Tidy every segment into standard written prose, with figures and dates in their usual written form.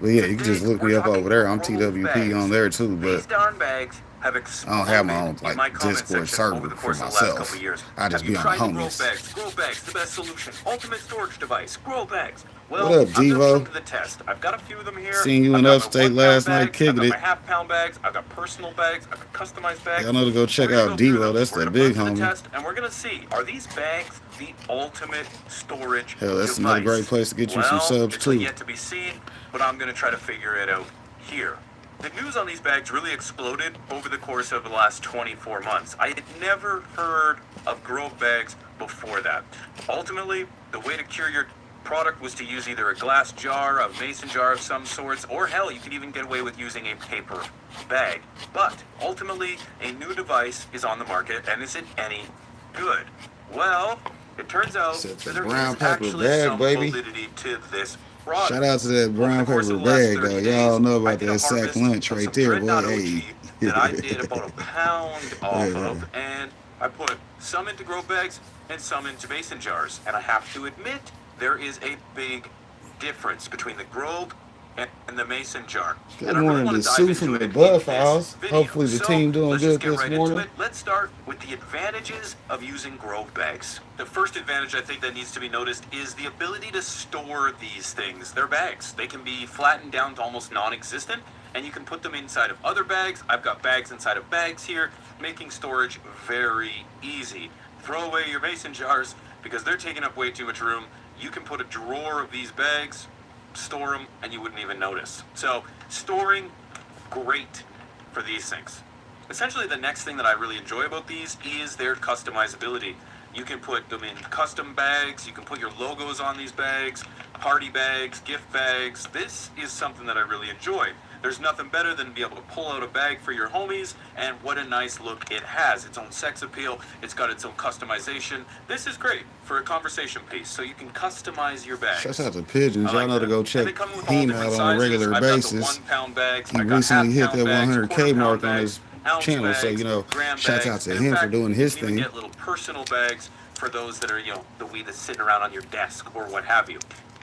But yeah, you can just Today, look we're me up talking over there. I'm grove TWP on bags. there too, but These darn bags have I don't have my exploded own in like my comment Discord section over server the for course of the last couple of myself. years. I Have just you be on the tried the grove homies. bags? Grove bags, the best solution. Ultimate storage device. Grove bags. What Well, up, I'm going to put them Devo? to the test. I've got a few of them here. Seen you I've in got my Upstate 1 pound last night bags. I've kicking got my it. half-pound bags. I've got personal bags. I've got customized bags. Y'all know to go We're check going to out go through Devo. them. That's We're that going to put big them to the homie. test, and we're going to see, are these bags the ultimate storage Hell, that's another great device? place to get you some Well, subs it's too. yet to be seen, but I'm going to try to figure it out here. The news on these bags really exploded over the course of the last 24 months. I had never heard of grove bags before that. Ultimately, the way to cure your product was to use either a glass jar, a mason jar of some sorts, or hell, you could even get away with using a paper bag. But ultimately, a new device is on the market, and is it any good? Well, it turns out Except that that there brown is paper actually bag, some baby. validity to this Shout product. out to that Over the brown course paper of the last bag, though. 30 Y'all days, know I about did a that sack harvest lunch of right some there, boy. Dreadnought Hey. OG that I did about a pound off of, and I put some into grow bags and some into mason jars. And I have to admit, there is a big difference between the grove and the mason jar. Good And I really morning want to to dive Sue into from it the in Buff this House. video. Hopefully the So team doing let's just good get this right into morning. it. Let's start with the advantages of using grove bags. The first advantage I think that needs to be noticed is the ability to store these things. They're bags. They can be flattened down to almost non-existent, and you can put them inside of other bags. I've got bags inside of bags here, making storage very easy. Throw away your mason jars because they're taking up way too much room. You can put a drawer of these bags, store them, and you wouldn't even notice. So storing, great for these things. Essentially, the next thing that I really enjoy about these is their customizability. You can put them in custom bags, you can put your logos on these bags, party bags, gift bags. This is something that I really enjoy. There's nothing better than to be able to pull out a bag for your homies, and what a nice look it has. Its own sex appeal, it's got its own customization. This is great for a conversation piece, so you can customize your Shouts bags. out to Pigeons. I Y'all like know to that. go And check they come with all Heme different out on a sizes. regular I've got the basis. 1 pound bags, He I got recently half hit pound that bags, quarter 100K pound mark on bags, his ounce channel. So, bags, gram shouts out bags, to and in him for fact, doing you his can even thing. get little personal bags for those that are, the weed that's sitting around on your desk or what have you.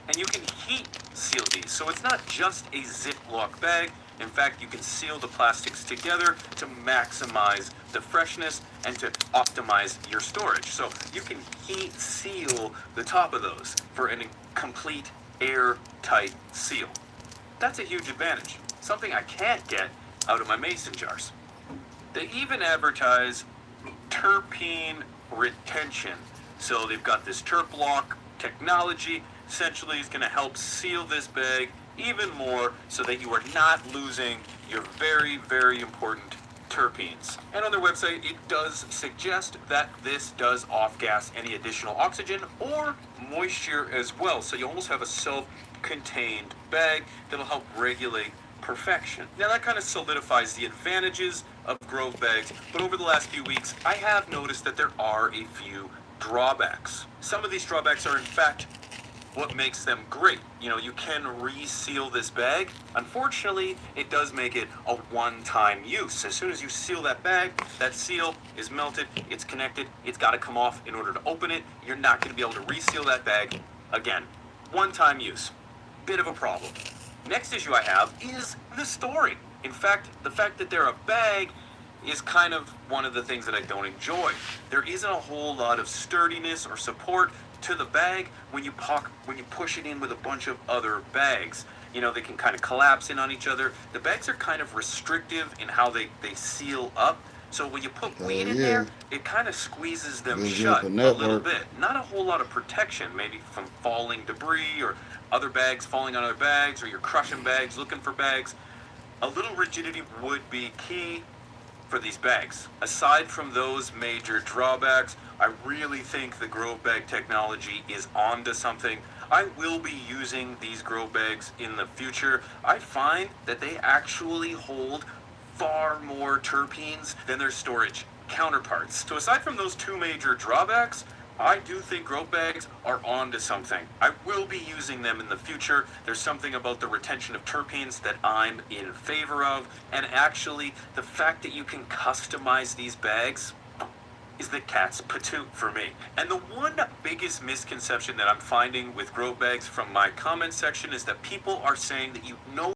And you can heat seal these, so it's not just a Ziploc bag. In fact, you can seal the plastics together to maximize the freshness and to optimize your storage. So you can heat seal the top of those for a complete airtight seal. That's a huge advantage, something I can't get out of my mason jars. They even advertise terpene retention. So they've got this terp lock technology. Essentially, is going to help seal this bag even more so that you are not losing your very, very important terpenes. And on their website, it does suggest that this does off-gas any additional oxygen or moisture as well. So you almost have a self-contained bag that'll help regulate perfection. Now that kind of solidifies the advantages of grove bags, but over the last few weeks, I have noticed that there are a few drawbacks. Some of these drawbacks are in fact what makes them great. You can reseal this bag. Unfortunately, it does make it a one-time use. As soon as you seal that bag, that seal is melted, it's connected, it's got to come off in order to open it. You're not going to be able to reseal that bag again. One-time use. Bit of a problem. Next issue I have is the storing. In fact, the fact that they're a bag is kind of one of the things that I don't enjoy. There isn't a whole lot of sturdiness or support to the bag when you push it in with a bunch of other bags. They can kind of collapse in on each other. The bags are kind of restrictive in how they seal up. So when you put Hell weed in yeah. there, it kind of squeezes them Gives you up shut a a little network. bit. Not a whole lot of protection, maybe from falling debris or other bags falling on other bags, or you're crushing bags, looking for bags. A little rigidity would be key for these bags. Aside from those major drawbacks, I really think the grow bag technology is onto something. I will be using these grow bags in the future. I find that they actually hold far more terpenes than their storage counterparts. So aside from those two major drawbacks, I do think grow bags are onto something. I will be using them in the future. There's something about the retention of terpenes that I'm in favor of. And actually, the fact that you can customize these bags, is the cat's patoot for me. And the one biggest misconception that I'm finding with grow bags from my comment section is that people are saying that you no